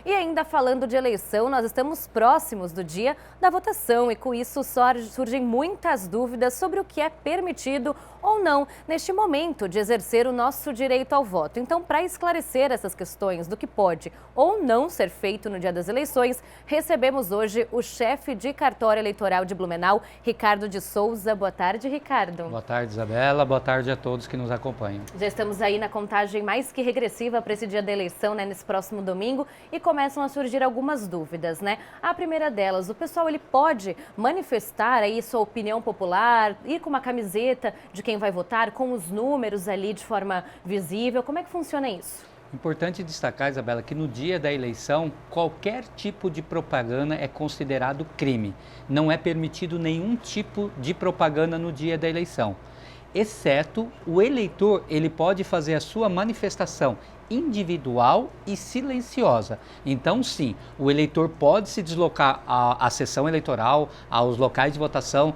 E ainda falando de eleição, nós estamos próximos do dia da votação e com isso surgem muitas dúvidas sobre o que é permitido ou não neste momento de exercer o nosso direito ao voto. Então, para esclarecer essas questões do que pode ou não ser feito no dia das eleições, recebemos hoje o chefe de cartório eleitoral de Blumenau, Ricardo de Souza. Boa tarde, Ricardo. Boa tarde, Isabela. Boa tarde a todos que nos acompanham. Já estamos aí na contagem mais que regressiva para esse dia da eleição, né, nesse próximo domingo, e começam a surgir algumas dúvidas, né? A primeira delas, o pessoal ele pode manifestar aí sua opinião popular, ir com uma camiseta de quem vai votar, com os números ali de forma visível. Como é que funciona isso? Importante destacar, Isabela, que no dia da eleição, qualquer tipo de propaganda é considerado crime. Não é permitido nenhum tipo de propaganda no dia da eleição. Exceto o eleitor, ele pode fazer a sua manifestação individual e silenciosa. Então, sim, o eleitor pode se deslocar à sessão eleitoral, aos locais de votação,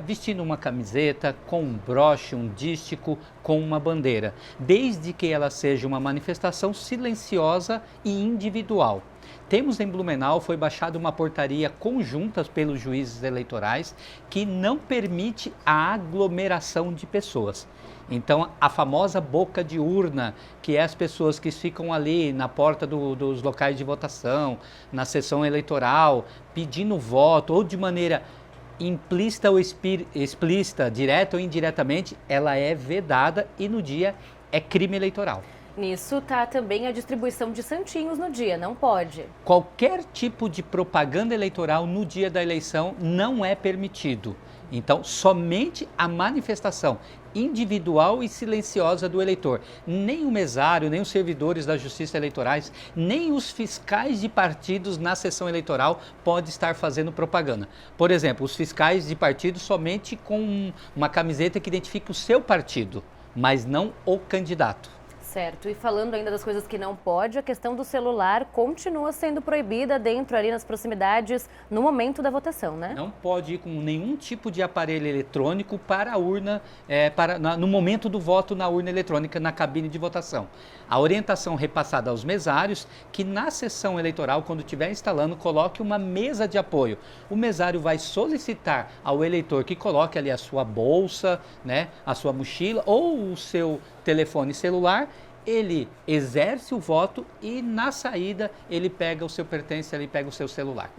vestindo uma camiseta, com um broche, um dístico, com uma bandeira, desde que ela seja uma manifestação silenciosa e individual. Temos em Blumenau, foi baixada uma portaria conjunta pelos juízes eleitorais que não permite a aglomeração de pessoas. Então, a famosa boca de urna, que é as pessoas que ficam ali na porta dos locais de votação, na sessão eleitoral, pedindo voto, ou de maneira implícita ou explícita, direta ou indiretamente, ela é vedada e no dia é crime eleitoral. Nisso está também a distribuição de santinhos no dia, não pode. Qualquer tipo de propaganda eleitoral no dia da eleição não é permitido. Então, somente a manifestação individual e silenciosa do eleitor. Nem o mesário, nem os servidores da Justiça Eleitorais, nem os fiscais de partidos na sessão eleitoral podem estar fazendo propaganda. Por exemplo, os fiscais de partido somente com uma camiseta que identifique o seu partido, mas não o candidato. Certo. E falando ainda das coisas que não pode, a questão do celular continua sendo proibida dentro ali nas proximidades no momento da votação, né? Não pode ir com nenhum tipo de aparelho eletrônico para a urna, no momento do voto na urna eletrônica, na cabine de votação. A orientação repassada aos mesários, que na sessão eleitoral, quando estiver instalando, coloque uma mesa de apoio. O mesário vai solicitar ao eleitor que coloque ali a sua bolsa, né, a sua mochila ou o seu telefone celular. Ele exerce o voto e na saída ele pega o seu pertence, ele pega o seu celular.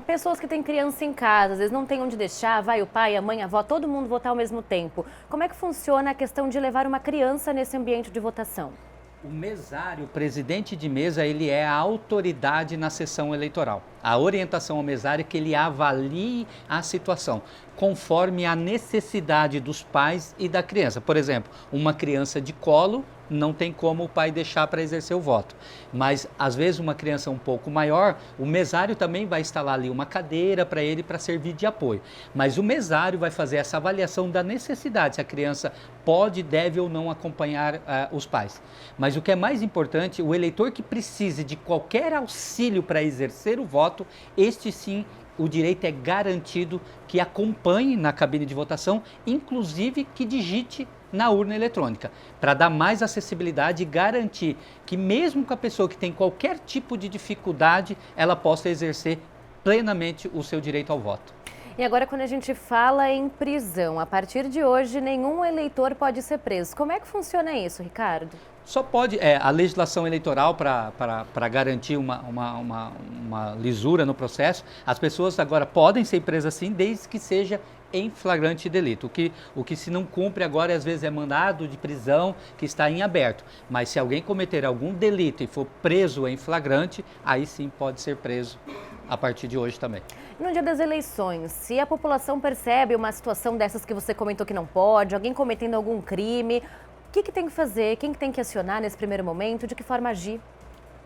Pessoas que têm criança em casa, às vezes não tem onde deixar, vai o pai, a mãe, a avó, todo mundo votar ao mesmo tempo. Como é que funciona a questão de levar uma criança nesse ambiente de votação? O mesário, o presidente de mesa, ele é a autoridade na sessão eleitoral. A orientação ao mesário é que ele avalie a situação, conforme a necessidade dos pais e da criança. Por exemplo, uma criança de colo, não tem como o pai deixar para exercer o voto. Mas, às vezes, uma criança um pouco maior, o mesário também vai instalar ali uma cadeira para ele para servir de apoio. Mas o mesário vai fazer essa avaliação da necessidade, se a criança pode, deve ou não acompanhar os pais. Mas o que é mais importante, o eleitor que precise de qualquer auxílio para exercer o voto, este sim, o direito é garantido que acompanhe na cabine de votação, inclusive que digite na urna eletrônica, para dar mais acessibilidade e garantir que mesmo com a pessoa que tem qualquer tipo de dificuldade, ela possa exercer plenamente o seu direito ao voto. E agora, quando a gente fala em prisão, a partir de hoje nenhum eleitor pode ser preso. Como é que funciona isso, Ricardo? Só pode, a legislação eleitoral para garantir uma lisura no processo, as pessoas agora podem ser presas sim, desde que seja em flagrante delito. O que se não cumpre agora, às vezes, é mandado de prisão que está em aberto. Mas se alguém cometer algum delito e for preso em flagrante, aí sim pode ser preso a partir de hoje também. No dia das eleições, se a população percebe uma situação dessas que você comentou que não pode, alguém cometendo algum crime, o que tem que fazer? Quem tem que acionar nesse primeiro momento? De que forma agir?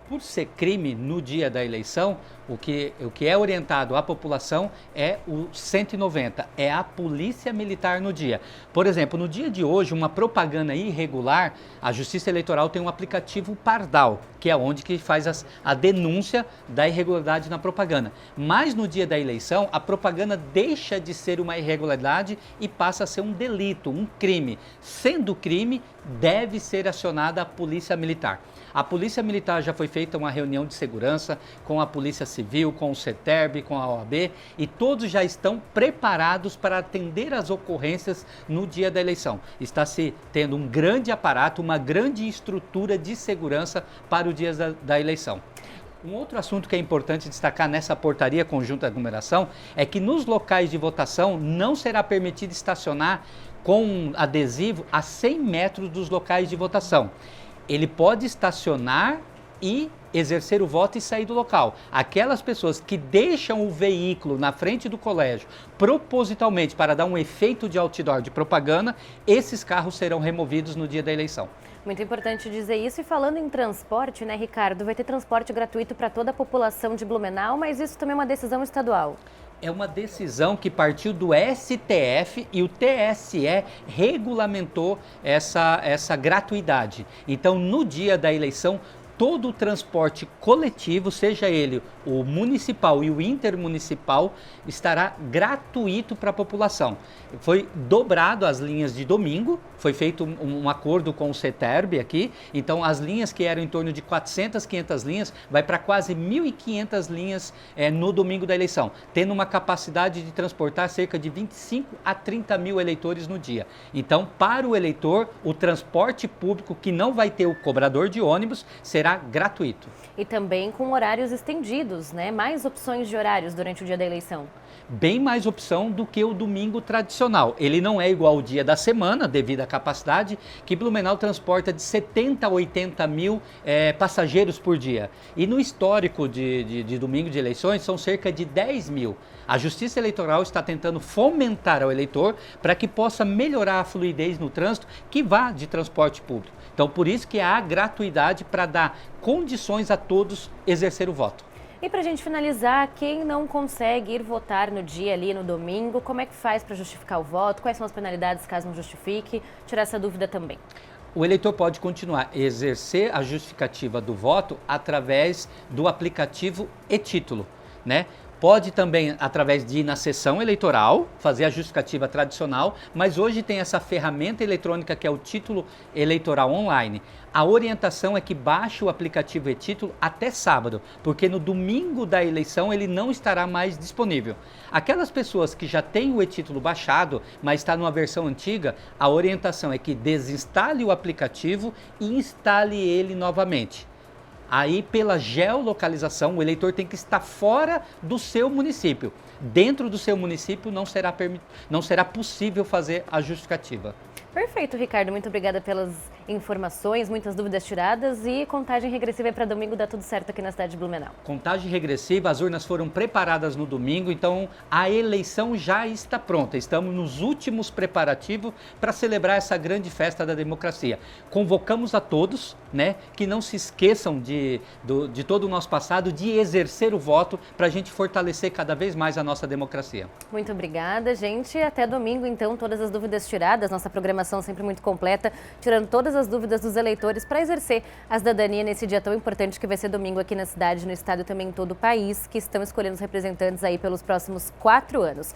Por ser crime no dia da eleição, o que é orientado à população é o 190, é a polícia militar no dia. Por exemplo, no dia de hoje, uma propaganda irregular, a Justiça Eleitoral tem um aplicativo Pardal, que é onde que faz a denúncia da irregularidade na propaganda. Mas no dia da eleição, a propaganda deixa de ser uma irregularidade e passa a ser um delito, um crime. Sendo crime, deve ser acionada a polícia militar. A Polícia Militar já foi feita uma reunião de segurança com a Polícia Civil, com o CETERB, com a OAB, e todos já estão preparados para atender as ocorrências no dia da eleição. Está se tendo um grande aparato, uma grande estrutura de segurança para o dia da eleição. Um outro assunto que é importante destacar nessa portaria conjunta de aglomeração é que nos locais de votação não será permitido estacionar com adesivo a 100 metros dos locais de votação. Ele pode estacionar e exercer o voto e sair do local. Aquelas pessoas que deixam o veículo na frente do colégio propositalmente para dar um efeito de outdoor, de propaganda, esses carros serão removidos no dia da eleição. Muito importante dizer isso. E falando em transporte, né, Ricardo, vai ter transporte gratuito para toda a população de Blumenau, mas isso também é uma decisão estadual. É uma decisão que partiu do STF e o TSE regulamentou essa gratuidade. Então, no dia da eleição, todo o transporte coletivo, seja ele o municipal e o intermunicipal, estará gratuito para a população. Foi dobrado as linhas de domingo, foi feito um acordo com o CETERB aqui, então as linhas que eram em torno de 400, 500 linhas, vai para quase 1.500 linhas no domingo da eleição, tendo uma capacidade de transportar cerca de 25 a 30 mil eleitores no dia. Então, para o eleitor, o transporte público, que não vai ter o cobrador de ônibus, será gratuito. E também com horários estendidos, né? Mais opções de horários durante o dia da eleição. Bem mais opção do que o domingo tradicional. Ele não é igual ao dia da semana, devido à capacidade, que Blumenau transporta de 70 a 80 mil passageiros por dia. E no histórico de domingo de eleições, são cerca de 10 mil. A Justiça Eleitoral está tentando fomentar ao eleitor para que possa melhorar a fluidez no trânsito que vá de transporte público. Então, por isso que há gratuidade para dar condições a todos exercer o voto. E para a gente finalizar, quem não consegue ir votar no dia ali, no domingo, como é que faz para justificar o voto? Quais são as penalidades caso não justifique? Tirar essa dúvida também. O eleitor pode continuar a exercer a justificativa do voto através do aplicativo e-título, né? Pode também, através de ir na sessão eleitoral, fazer a justificativa tradicional, mas hoje tem essa ferramenta eletrônica que é o título eleitoral online. A orientação é que baixe o aplicativo e-título até sábado, porque no domingo da eleição ele não estará mais disponível. Aquelas pessoas que já têm o e-título baixado, mas está numa versão antiga, a orientação é que desinstale o aplicativo e instale ele novamente. Aí, pela geolocalização, o eleitor tem que estar fora do seu município. Dentro do seu município não será possível fazer a justificativa. Perfeito, Ricardo. Muito obrigada pelas informações, muitas dúvidas tiradas e contagem regressiva para domingo, dá tudo certo aqui na cidade de Blumenau. Contagem regressiva, as urnas foram preparadas no domingo, então a eleição já está pronta. Estamos nos últimos preparativos para celebrar essa grande festa da democracia. Convocamos a todos, né, que não se esqueçam de todo o nosso passado, de exercer o voto para a gente fortalecer cada vez mais a nossa democracia. Muito obrigada, gente. Até domingo, então, todas as dúvidas tiradas. Nossa programação sempre muito completa, tirando todas as dúvidas dos eleitores para exercer a cidadania nesse dia tão importante que vai ser domingo aqui na cidade, no estado e também em todo o país, que estão escolhendo os representantes aí pelos próximos 4 anos.